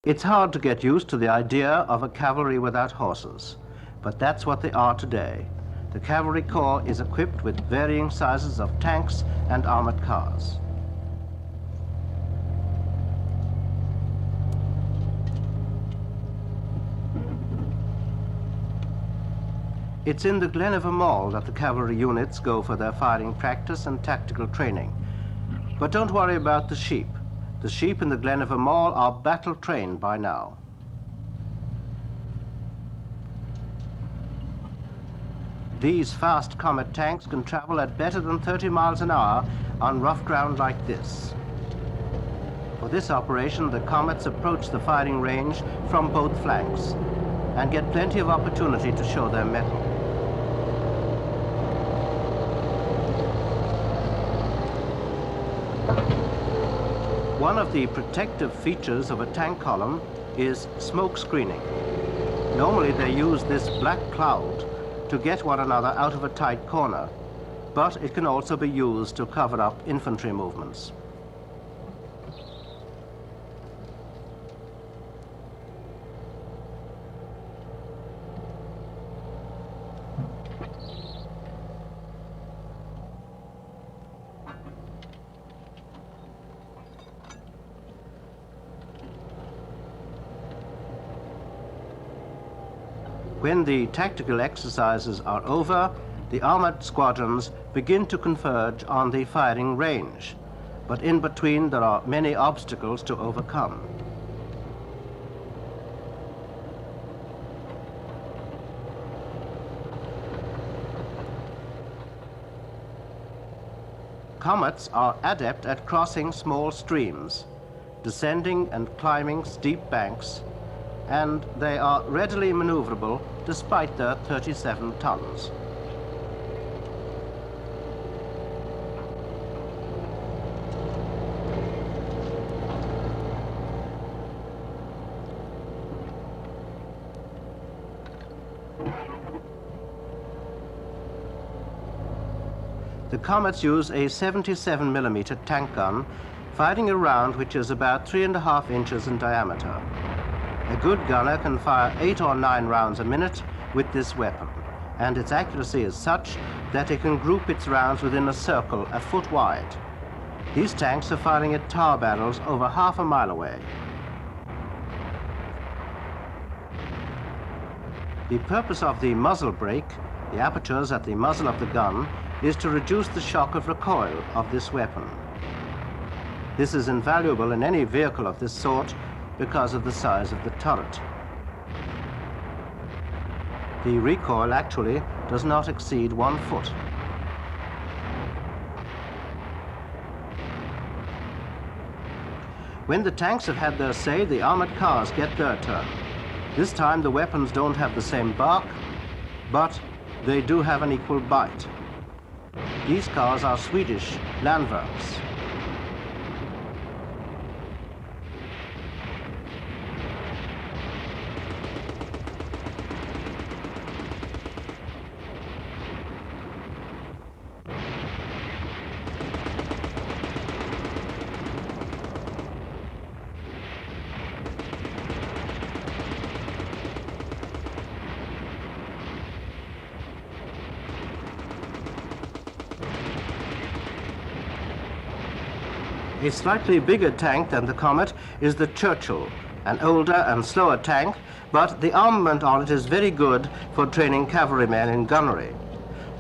It's hard to get used to the idea of a cavalry without horses, but that's what they are today. The Cavalry Corps is equipped with varying sizes of tanks and armored cars. It's in the Glen of Imaal that the cavalry units go for their firing practice and tactical training. But don't worry about the sheep. The sheep in the Glen of Imaal are battle-trained by now. These fast Comet tanks can travel at better than 30 miles an hour on rough ground like this. For this operation, the Comets approach the firing range from both flanks and get plenty of opportunity to show their mettle. One of the protective features of a tank column is smoke screening. Normally they use this black cloud to get one another out of a tight corner, but it can also be used to cover up infantry movements. When the tactical exercises are over, the armored squadrons begin to converge on the firing range. But in between, there are many obstacles to overcome. Comets are adept at crossing small streams, descending and climbing steep banks, and they are readily maneuverable despite their 37 tons. The Comets use a 77mm tank gun, firing a round which is about 3.5 inches in diameter. A good gunner can fire 8 or 9 rounds a minute with this weapon, and its accuracy is such that it can group its rounds within a circle a foot wide. These tanks are firing at tar barrels over half a mile away. The purpose of the muzzle brake, the apertures at the muzzle of the gun, is to reduce the shock of recoil of this weapon. This is invaluable in any vehicle of this sort because of the size of the turret. The recoil actually does not exceed 1 foot. When the tanks have had their say, the armored cars get their turn. This time the weapons don't have the same bark, but they do have an equal bite. These cars are Swedish Landverks. A slightly bigger tank than the Comet is the Churchill, an older and slower tank, but the armament on it is very good for training cavalrymen in gunnery.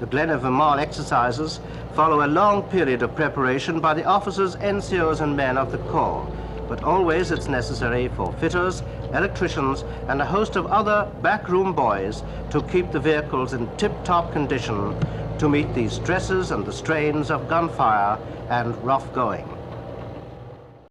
The Glen of Imaal exercises follow a long period of preparation by the officers, NCOs and men of the Corps, but always it's necessary for fitters, electricians and a host of other backroom boys to keep the vehicles in tip-top condition to meet the stresses and the strains of gunfire and rough going.